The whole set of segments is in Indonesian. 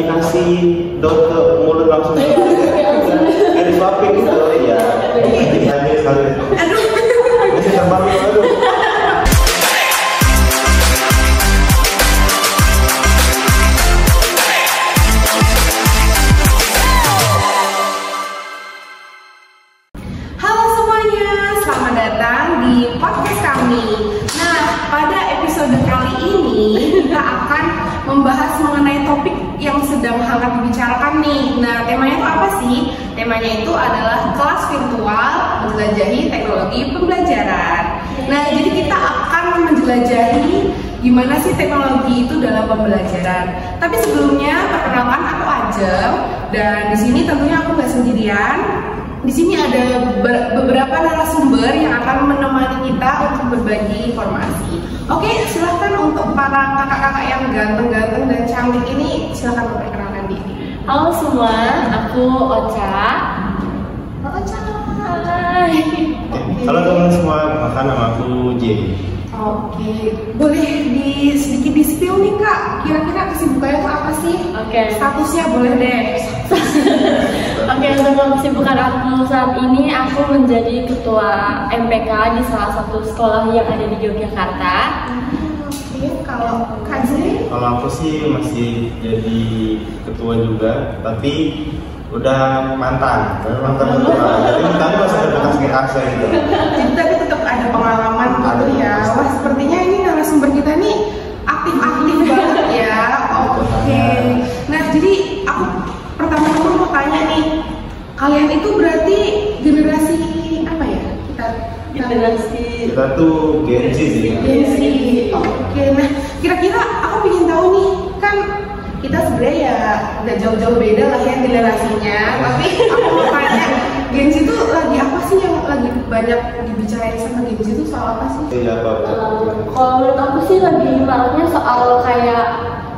dikasih dot ke mulut langsung. Kayak disuapin gitu ya. Ini sekali. Masih terbang aduh. Halo semuanya, selamat datang di podcast kami. Nah, pada episode kali ini kita akan membahas mengenai topik yang sedang hangat dibicarakan nih. Nah, temanya itu apa sih? Temanya itu adalah kelas virtual menjelajahi teknologi pembelajaran. Nah, jadi kita akan menjelajahi gimana sih teknologi itu dalam pembelajaran. Tapi sebelumnya perkenalkan aku Ajeng, dan di sini tentunya aku nggak sendirian. Di sini ada beberapa narasumber yang akan menemani kita untuk berbagi informasi. Oke, silahkan untuk para kakak-kakak yang ganteng-ganteng dan cantik ini, silahkan memperkenalkan diri. Halo semua, aku Ocha. Ocha. Hai. Halo teman-teman semua, maka nama aku J. Oke, boleh sedikit di-spill nih Kak, kira-kira kesibukannya itu apa sih? Oke. Statusnya boleh deh. Oke, untuk kesibukan aku saat ini, aku menjadi ketua MPK di salah satu sekolah yang ada di Yogyakarta. Oke, kalau Kak J? Kalau aku sih masih jadi ketua juga, tapi udah mantan ketua. Jadi tadi masih ada bekas gitu. Jadi tapi tetap ada pengalaman gitu ya. Wah, sepertinya ini narasumber kita nih aktif-aktif banget ya. Oke. Nah, jadi aku pertama-tama mau tanya nih, kalian itu berarti generasi apa ya? Kita tuh Gen Z sih. Gen Z. Oke. Nah, kira-kira aku ingin tahu nih, kan kita sebenarnya ya udah jauh-jauh beda lah ya generasinya. Tapi aku mau tanya, Gen Z itu lagi apa sih yang lagi banyak dibicarain sama Gen Z itu soal apa sih? Iya, apa? Kalau menurut aku sih lagi maraknya soal kayak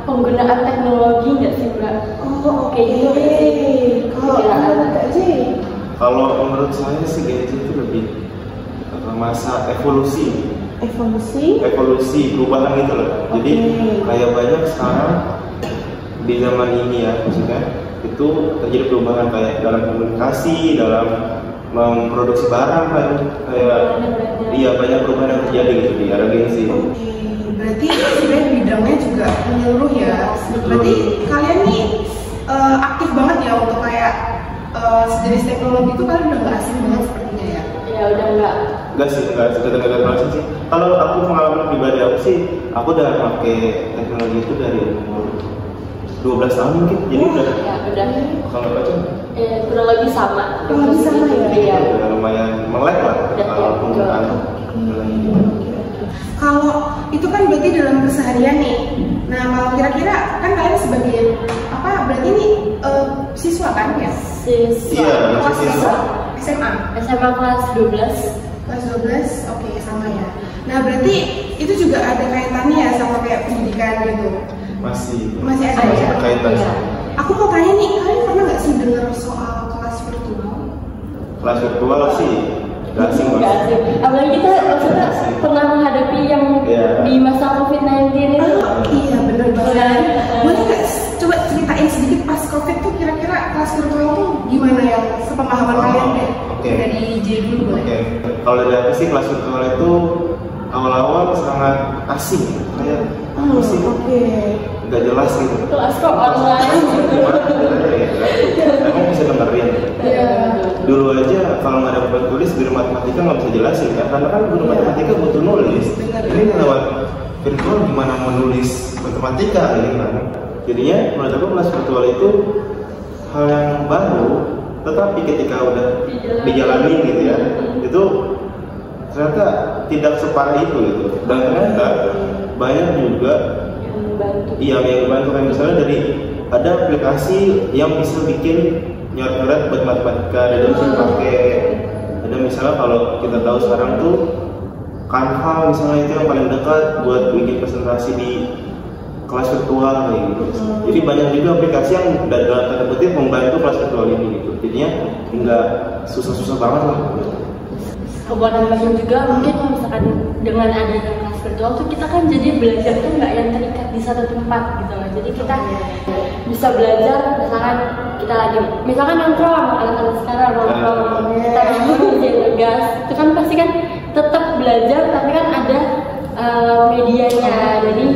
penggunaan teknologi nggak sih Mbak? Oh, oke. Kayak gitu sih. Kalau Kak J? Kalau menurut saya sih Gen Z itu lebih masa evolusi perubahan gitu loh. Jadi kayak banyak sekarang di zaman ini ya, maksudnya itu terjadi perubahan kayak dalam komunikasi, dalam memproduksi barang kan, kayak iya banyak perubahan yang terjadi gitu di era Gen Z. Oke, berarti sebenarnya bidangnya juga menyeluruh ya. Berarti kalian nih aktif banget ya untuk kayak sejenis teknologi itu kalian udah nggak asing banget sepertinya ya? Ya udah enggak Enggak sih. Kalau aku pengalaman pribadi aku sih, aku udah pakai teknologi itu dari umur 12 tahun mungkin. Jadi udah. Ya udah. Kalau baca? Kurang lebih sama. Kurang lebih sama ya? Iya. Udah lumayan melek lah kalau penggunaan. Kalau itu kan berarti dalam keseharian nih. Nah, kalau kira-kira kan kalian sebagai apa? Berarti ini siswa kan ya? Siswa. Iya, Kelas masih siswa. SMA. SMA kelas 12. Kelas 12, oke, sama ya. Nah, berarti itu juga ada kaitannya ya sama kayak pendidikan gitu? Masih ada ya? Berkaitan. Iya. Aku mau tanya nih, kalian pernah nggak sih dengar soal kelas virtual? Kelas virtual sih nggak asing Nggak banget. asing. Apalagi kita maksudnya pernah menghadapi yang di masa COVID-19 ini. Iya, bener banget. Boleh nggak coba ceritain sedikit pas COVID tuh kira-kira kelas virtual tuh gimana ya? Sepemahaman kalian deh. Oke. Dari J dulu boleh? Oke. Kalau dari aku sih kelas virtual itu awal-awal sangat asing, kayak asing, nggak jelas gitu. Kelas kok online. Gimana ya? Emang bisa dengerin. Iya. Dulu aja kalau nggak ada buat tulis guru matematika nggak bisa jelasin ya, karena kan guru matematika butuh nulis. Ini lewat virtual gimana mau nulis matematika ini kan? Jadinya menurut aku kelas virtual itu hal yang baru, tetapi ketika udah dijalani gitu ya, itu ternyata tidak separah itu gitu. Dan ternyata banyak juga yang bantu kan, misalnya dari ada aplikasi yang bisa bikin nyoret-nyoret buat matematika, dan bisa dipakai. Ada misalnya kalau kita tahu sekarang tuh Canva misalnya itu yang paling dekat buat bikin presentasi di kelas virtual gitu. Jadi banyak juga aplikasi yang dalam tanda kutip membantu kelas virtual ini gitu. Jadinya nggak susah-susah banget lah. Buat nambahin juga mungkin misalkan dengan adanya kelas virtual tuh kita kan jadi belajar tuh nggak yang terikat di satu tempat gitu loh. Jadi kita bisa belajar. Misalkan nongkrong sama anak-anak sekarang nongkrong kita ngerjain tugas, itu kan pasti kan tetap belajar tapi kan ada medianya, jadi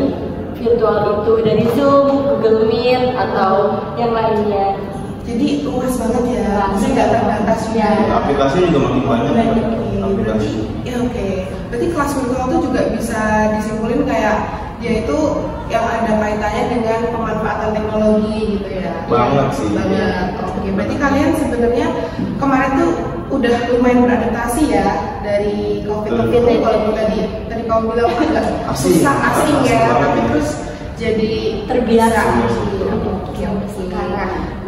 virtual itu dari Zoom, Google Meet atau yang lainnya. Jadi luas banget ya, saya nggak terbatas ya. Aplikasi juga makin banyak. Aplikasi. Ya oke. Berarti kelas virtual itu juga bisa disimpulin kayak dia itu yang ada kaitannya dengan pemanfaatan teknologi gitu ya. Banget sih. Banget. Oke. Berarti kalian sebenarnya kemarin tuh udah lumayan beradaptasi ya dari COVID ini. Kalau tadi kamu bilang agak susah asing ya, tapi terus jadi terbiasa. Oke.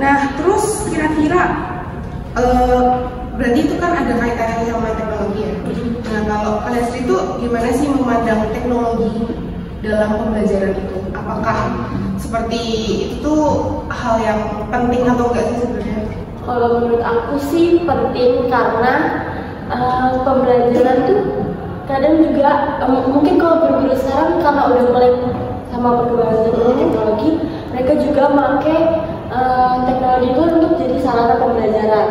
Nah, terus kira-kira berarti itu kan ada kaitannya sama teknologi ya. Nah, kalau kalian sendiri itu gimana sih memandang teknologi dalam pembelajaran itu? Apakah seperti itu hal yang penting atau enggak sih sebenarnya? Kalau menurut aku sih penting karena pembelajaran tuh kadang juga mungkin kalau guru sekarang karena udah mulai sama perkembangan teknologi, mereka juga pakai teknologi itu untuk jadi sarana pembelajaran.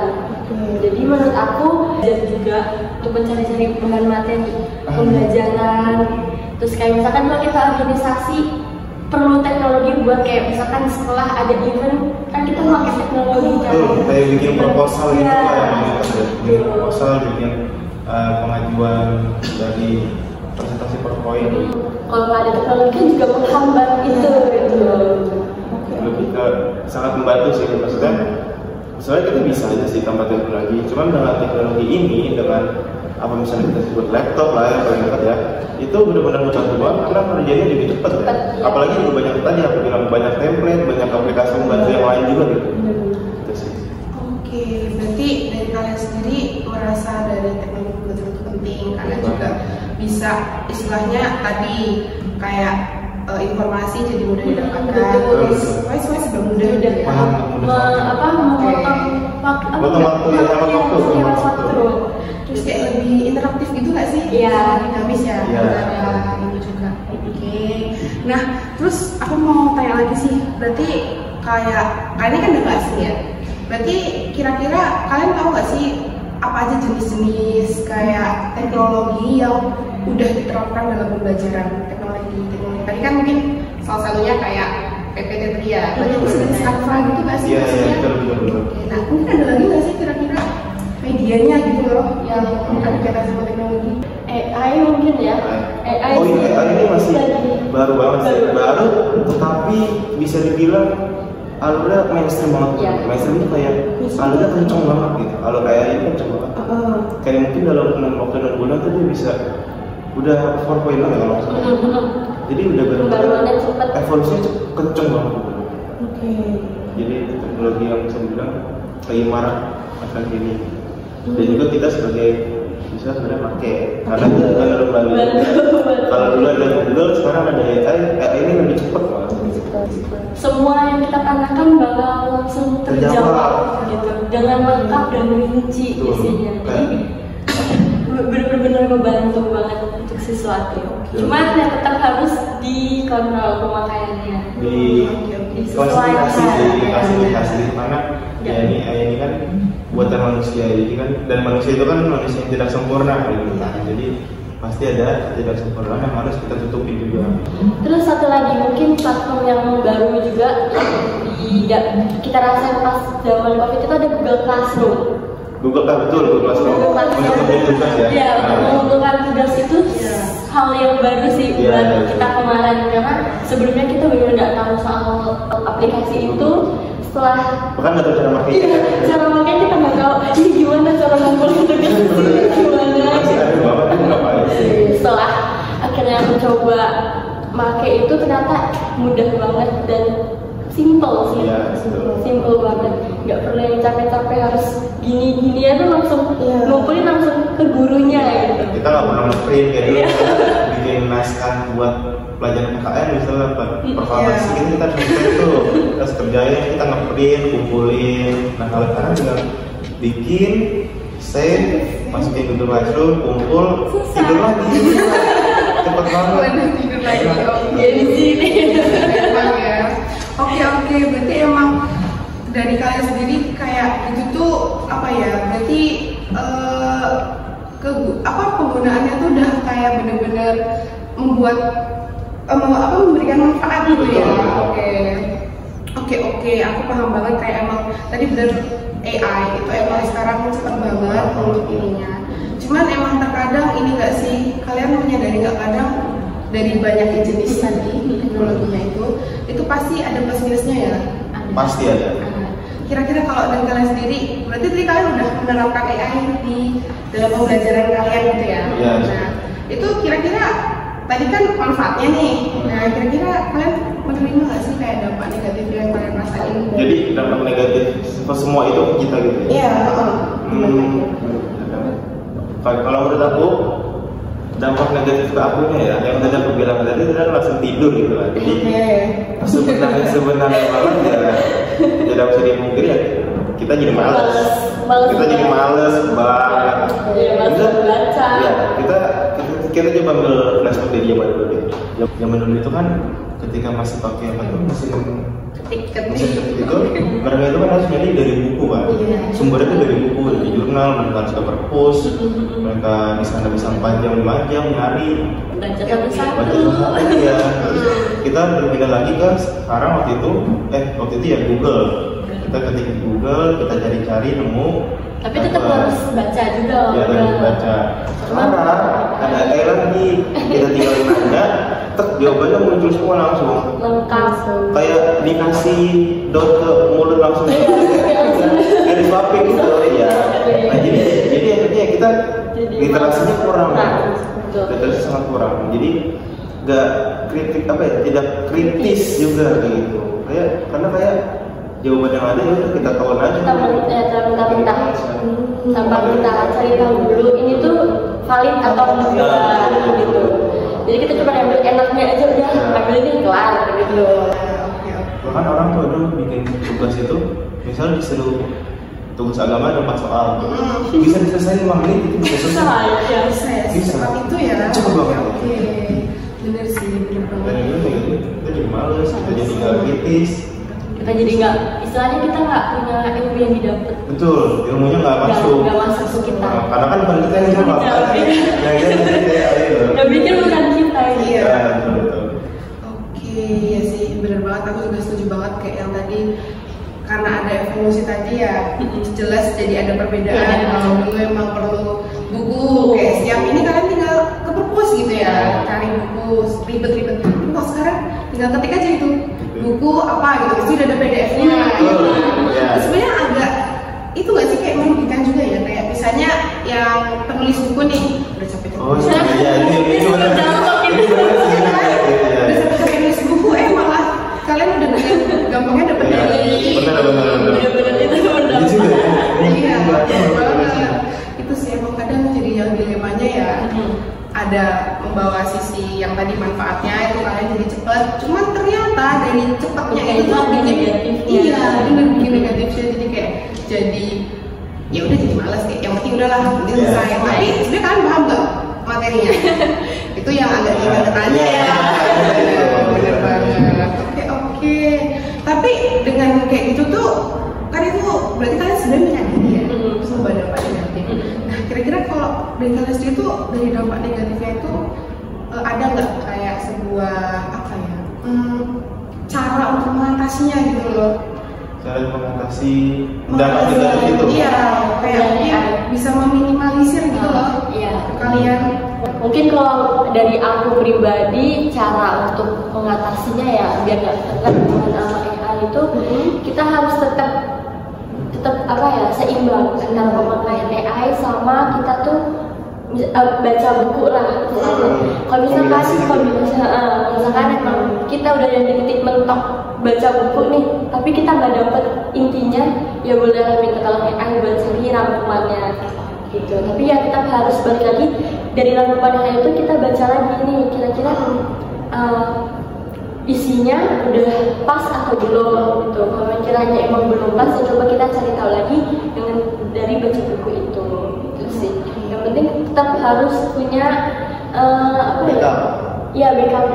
Jadi menurut aku dan juga untuk mencari-cari bahan materi pembelajaran. Terus kayak misalkan kalau kita organisasi perlu teknologi buat kayak misalkan setelah ada event kan kita pakai teknologi kan. Kayak bikin proposal gitu ya. Bikin proposal, bikin pengajuan dari presentasi PowerPoint. Kalau nggak ada teknologi kan juga menghambat itu gitu. Lebih ke sangat membantu sih maksudnya. Soalnya kita bisa aja sih tambah teknologi, cuman dengan teknologi ini, dengan apa misalnya kita sebut laptop lah yang paling dekat ya, itu benar-benar membantu banget karena kerjanya lebih cepat ya. Apalagi juga banyak tadi aku bilang banyak template, banyak aplikasi membantu yang lain juga gitu. Itu sih. Oke, berarti dari kalian sendiri merasa dari teknologi betul itu penting karena juga bisa istilahnya tadi kayak informasi jadi mudah didapatkan, terus semuanya sudah mudah ya. Potong waktu. Terus kayak lebih interaktif gitu nggak sih? Iya. Dinamis ya. Iya. Ini juga. Oke. Nah, terus aku mau tanya lagi sih. Berarti kayak ini kan udah asing ya. Berarti kira-kira kalian tahu nggak sih apa aja jenis-jenis kayak teknologi yang udah diterapkan dalam pembelajaran teknologi? Tadi kan mungkin salah satunya kayak PPT Tria. Berarti itu jenis Canva gitu nggak sih? Iya, betul. Nah, mungkin ada lagi nggak sih kira-kira medianya gitu loh yang ada kaitan sama teknologi? AI mungkin ya. AI ini masih baru banget sih. Baru, tetapi bisa dibilang alurnya mainstream banget. Ya. Mainstream itu kayak alurnya kenceng banget gitu. Alur AI ini kenceng banget. Kayak mungkin dalam waktu 6 bulan tuh dia bisa udah 4.0 ya kalau nggak salah. Jadi udah benar-benar evolusinya kenceng banget. Oke. Jadi teknologi yang bisa dibilang lagi marak akan ini. Dan juga kita sebagai bisa sebenarnya pakai karena itu bukan dalam Bali. Kalau dulu ada Google, sekarang ada AI ini lebih cepat malah. Semua yang kita tanyakan bakal langsung terjawab gitu, dengan lengkap dan rinci isinya. Jadi benar-benar membantu banget untuk sesuatu. Cuman ya tetap harus dikontrol pemakaiannya. Diklasifikasi karena ya ini kan buatan manusia, jadi kan dan manusia itu kan manusia yang tidak sempurna gitu. Jadi pasti ada ketidaksempurnaan yang harus kita tutupi juga. Terus satu lagi mungkin platform yang baru juga kita rasain pas zaman COVID itu ada Google Classroom. Google Classroom untuk mengumpulkan tugas ya. Iya, mengumpulkan tugas itu hal yang baru sih buat kita kemarin karena sebelumnya kita benar nggak tahu soal aplikasi itu. Setelah bahkan nggak tahu cara makainya. Iya, cara makainya kita nggak tahu. Ini gimana cara ngumpulin tugas gimana? Setelah akhirnya mencoba pakai itu ternyata mudah banget dan simple sih. Simple banget. Nggak perlu yang capek-capek harus gini-gini aja langsung ngumpulin langsung ke gurunya gitu. Kita nggak pernah nge-print kayak dulu bikin naskah buat pelajaran KKN misalnya performance kita print tuh terus kerjain kita nge-print kumpulin. Nah kalau sekarang tinggal bikin save masukin ke Google Classroom kumpul tidur lagi cepet banget. Tidur lagi. Jadi sini. Oke, berarti emang dari kalian sendiri kayak itu tuh apa ya? Berarti penggunaannya tuh udah kayak bener-bener membuat memberikan manfaat gitu ya. Oke, aku paham banget kayak emang tadi bener AI itu emang sekarang cepat banget untuk ininya. Cuman emang terkadang ini nggak sih, kalian menyadari nggak kadang dari banyak jenis tadi teknologinya itu pasti ada plus minusnya ya? Pasti ada. Kira-kira kalau dari kalian sendiri, berarti tadi kalian udah menerapkan AI di dalam pembelajaran kalian gitu ya? Iya. Nah, itu kira-kira tadi kan manfaatnya nih. Nah, kira-kira kalian menerima nggak sih kayak dampak negatif yang kalian rasain? Jadi dampak negatif semua itu ke kita gitu ya? Iya. Kalau menurut aku dampak negatif ke akunya ya, yang tadi aku bilang tadi itu langsung tidur gitu lah. Jadi sebenarnya banget ya, tidak bisa dimungkiri ya. Kita jadi malas. Kita jadi malas banget. Ya, kita coba ambil flashback dari zaman dulu deh. Zaman dulu itu kan ketika masih pakai apa tuh mesin ketik itu, mereka itu kan harus nyari dari buku kan. Sumbernya itu dari buku, dari jurnal, mereka harus ke perpus, mereka di sana bisa 4 jam 5 jam nyari. Baca satu-satu. Ya. Kita berbeda lagi kan sekarang waktu itu ya Google. Kita ketik di Google, kita cari-cari nemu. Tapi tetap harus baca juga. Ya, harus baca. Sekarang ada AI lagi, kita tinggal nanya, jawabannya muncul semua langsung. Lengkap. Kayak dikasih dot ke mulut langsung. Kayak disuapin gitu ya. Nah jadi akhirnya kita literasinya kurang. Literasi sangat kurang. Jadi nggak tidak kritis juga gitu. Karena kayak jawaban yang ada ya udah kita tahu aja. Mentah-mentah tanpa kita cari tahu dulu ini tuh valid atau enggak gitu. Jadi kita cuma ambil enaknya aja udah ambil ini kelar gitu. Bahkan orang tuh dulu bikin tugas itu, misalnya disuruh tugas agama ada 4 soal, bisa diselesaikan 5 menit itu bisa selesai. Bisa. Itu ya. Cepet banget. Oke. Bener sih, bener banget. Dan itu kita jadi males, kita jadi nggak kritis. Kita jadi nggak, istilahnya kita nggak punya ilmu yang didapat. Betul, ilmunya nggak masuk. Nggak masuk ke kita. Nah, karena kan bukan kita yang jawab. Yang bikin bukan kita. Iya. Betul. Oke, ya sih, bener banget. Aku juga setuju banget kayak yang tadi. Karena ada evolusi tadi ya, jelas jadi ada perbedaan. Kalau dulu emang perlu buku, kayak setiap ini kalian tinggal ke perpus gitu ya, cari buku ribet-ribet. Tapi kalau sekarang tinggal ketik aja itu buku apa gitu, pasti udah ada PDF-nya. Sebenarnya agak itu nggak sih kayak merugikan juga ya, kayak misalnya yang penulis buku nih udah capek. Oh iya, ini benar. Udah capek nulis buku, malah kalian udah gampangnya dapat dari. Benar. Iya, banget. Itu sih emang kadang jadi yang dilemanya ya. Ada membawa sisi yang tadi manfaatnya itu kalian jadi cepat, cuman ternyata dari cepatnya itu bikin bikin negatifnya, jadi kayak ya udah jadi malas kayak yang penting udahlah nanti selesai. Tapi sebenarnya kalian paham nggak materinya? Itu yang agak tanya ya. Bener banget. Oke. Tapi dengan kayak gitu tuh kan itu berarti kalian sebenarnya menyadari ya sebuah dampak negatif. Nah, kira-kira kalau dari kalian sendiri tuh dari dampak negatifnya itu ada nggak kayak sebuah cara untuk mengatasinya gitu loh? Cara mengatasi dampak negatif itu? Iya, kayak bisa meminimalisir gitu loh. Iya. Kalian mungkin kalau dari aku pribadi cara untuk mengatasinya ya biar nggak tertekan sama AI itu kita harus tetap seimbang antara pemakaian AI sama kita tuh baca buku lah. Kalau misalkan emang kita udah ada titik mentok baca buku nih, tapi kita nggak dapet intinya, ya boleh minta tolong AI buat cari rangkumannya gitu. Tapi ya kita harus balik lagi dari rangkuman AI itu kita baca lagi nih kira-kira isinya udah pas atau belum gitu. Kalau kiranya emang belum pas, ya coba kita cari tahu lagi dengan dari baca buku itu gitu sih. Yang penting tetap harus punya Iya, backup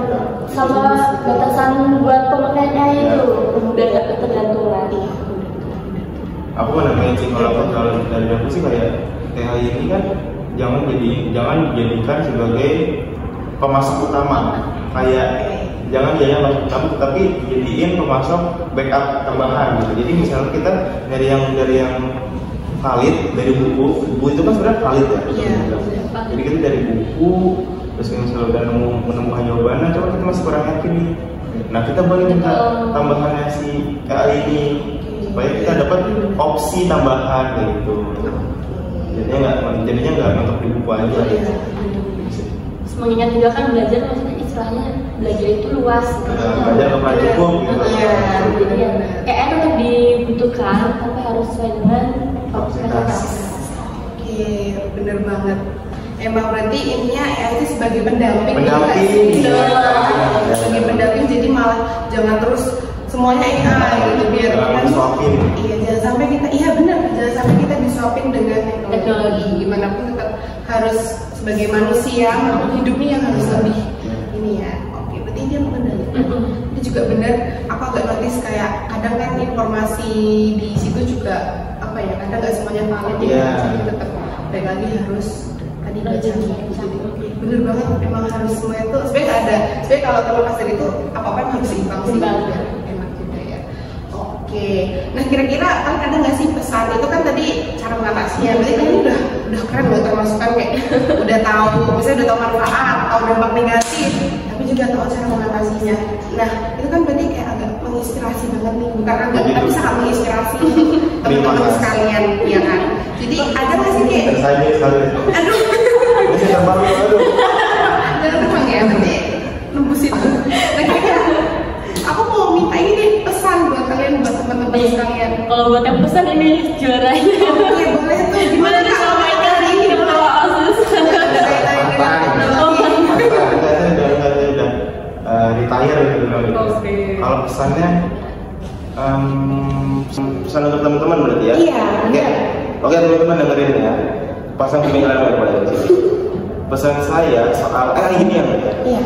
sama batasan buat pemakaian AI itu udah nggak ketergantungan. Aku mau nambahin sih, kalau dari aku sih kayak AI ini kan jangan dijadikan sebagai pemasok utama, kayak jangan utama, tapi jadiin pemasok backup tambahan gitu. Jadi misalnya kita dari yang valid dari buku itu kan sebenarnya valid ya. Jadi kita dari buku, terus misalnya udah menemukan jawabannya, coba kita masih kurang yakin nih. Nah kita boleh minta tambahannya si AI ini supaya kita dapat opsi tambahan gitu. Jadinya nggak mentok di buku aja. Mengingat juga kan belajar maksudnya istilahnya belajar itu luas. Belajar ke pernah cukup gitu. Jadi ya AI tetap dibutuhkan tapi harus sesuai dengan kapasitas. Oke, bener banget. Emang berarti ininya AI itu sebagai pendamping. Sebagai pendamping, jadi malah jangan terus semuanya AI gitu biar kita disuapin. Iya, jangan sampai kita jangan sampai kita disuapin dengan teknologi. Gimana pun tetap harus sebagai manusia hidupnya yang harus lebih ini ya. Oke, berarti dia mengendalikan. Itu juga benar. Aku agak notice kayak kadang kan informasi di situ juga apa ya? Kadang nggak semuanya valid ya. Jadi tetap baik lagi harus tadi baca. Bener banget. Memang harus semua itu. Sebenarnya nggak ada. Sebenarnya kalau terlepas dari itu apa-apa harus seimbang sih. Enak juga ya. Oke. Nah kira-kira kan ada nggak sih pesan itu kan tadi cara mengatasinya. Berarti kan udah keren loh, termasuk kan kayak udah tahu, misalnya udah tahu manfaat, tahu dampak negatif, tapi juga tahu cara mengatasinya. Nah itu kan berarti kayak agak menginspirasi banget nih, bukan agak, tapi sangat menginspirasi teman-teman sekalian, ya kan? Jadi ada nggak sih kayak? Aduh, masih terbang, aduh. Jangan terbang ya, berarti nembusin. Nah kira-kira aku mau minta ini deh pesan buat kalian, buat teman-teman sekalian. Kalau buat yang pesan ini juaranya. Oke, boleh tuh. Gimana nih kalau retire gitu. Kalau pesannya pesan untuk teman-teman berarti ya? Iya. Oke teman-teman dengerin ya. Pasang pemikiran pada di sini. Pesan saya soal ini yang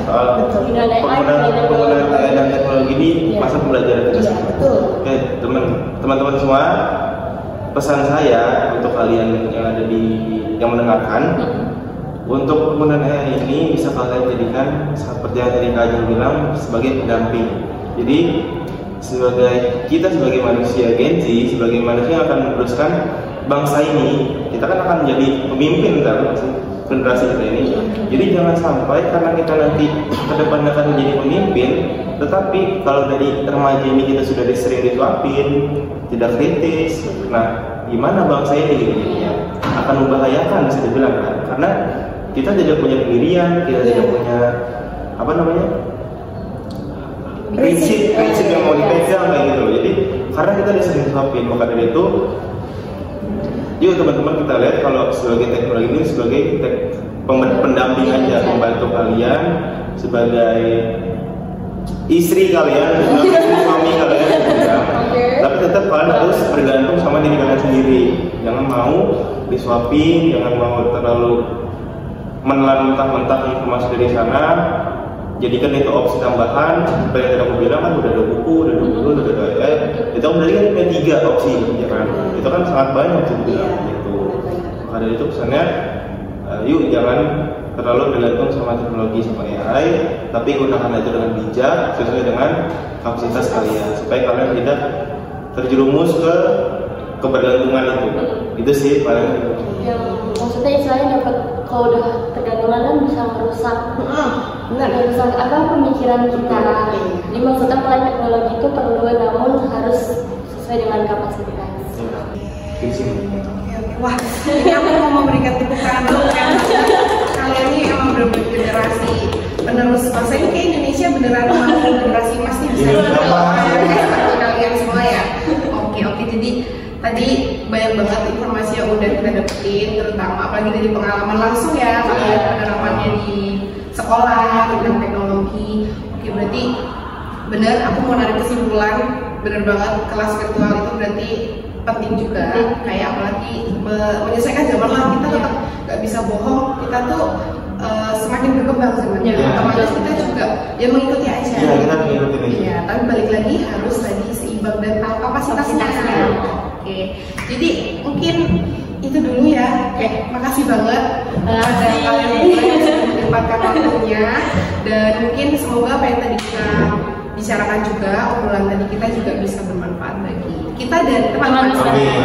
soal penggunaan AI dan teknologi ini masa pembelajaran kita semua. Oke teman-teman semua, pesan saya untuk kalian yang ada yang mendengarkan. Untuk penggunaan AI ini bisa kalian jadikan seperti yang tadi Kak Ajeng bilang sebagai pendamping. Jadi kita sebagai manusia Gen Z, sebagai manusia yang akan meneruskan bangsa ini, kita kan akan menjadi pemimpin kan generasi kita ini. Jadi jangan sampai karena kita nanti ke depan akan menjadi pemimpin, tetapi kalau dari remaja ini kita sudah sering disuapin, tidak kritis. Nah, gimana bangsa ini jadinya? Akan membahayakan bisa dibilang kan? Karena kita tidak punya pendirian, kita tidak punya prinsip yang mau dipegang kayak gitu loh. Jadi karena kita disering disuapin, maka dari itu yuk teman-teman kita lihat kalau sebagai teknologi ini sebagai pendamping aja, membantu kalian sebagai istri kalian, suami kalian, tapi tetap kalian harus bergantung sama diri kalian sendiri. Jangan mau disuapin, jangan mau terlalu menelan mentah-mentah informasi dari sana. Jadikan itu opsi tambahan. Seperti yang tadi aku bilang kan udah ada buku, udah ada buku, udah ada AI. Itu berarti kan ada 3 opsi, ya kan? Itu kan sangat banyak juga. Gitu. Maka dari itu pesannya, yuk jangan terlalu bergantung sama teknologi sama AI, tapi gunakan itu dengan bijak sesuai dengan kapasitas kalian supaya kalian tidak terjerumus ke kebergantungan itu. Itu sih paling. Yang maksudnya istilahnya dapat kalau udah tergantungan kan bisa merusak. Merusak pemikiran kita. Jadi maksudnya pelan teknologi itu perlu namun harus sesuai dengan kapasitas. Wah, ini aku mau memberikan tepuk tangan dulu kan. Kalian ini emang bener-bener generasi penerus bangsa ini kayak Indonesia beneran mau generasi emas nih bisa seperti kalian semua ya. Oke, jadi tadi banyak banget informasi yang udah kita dapetin, terutama apalagi dari pengalaman langsung ya kalian penerapannya di sekolah tentang teknologi. Oke, berarti bener aku mau narik kesimpulan, bener banget kelas virtual itu berarti penting juga, kayak apalagi menyesuaikan zaman lah, kita tetap nggak bisa bohong, kita tuh semakin berkembang sebenarnya. Ya. Otomatis kita juga ya mengikuti aja. Iya, kita mengikuti ini. Iya, tapi balik lagi harus tadi seimbang dan tahu kapasitasnya. Oke, jadi mungkin itu dulu ya. Oke, makasih banget pada kalian berdua yang sudah menyempatkan waktunya, dan mungkin semoga apa yang tadi kita bicarakan juga, obrolan tadi kita juga bisa bermanfaat bagi kita dan teman-teman. Amin.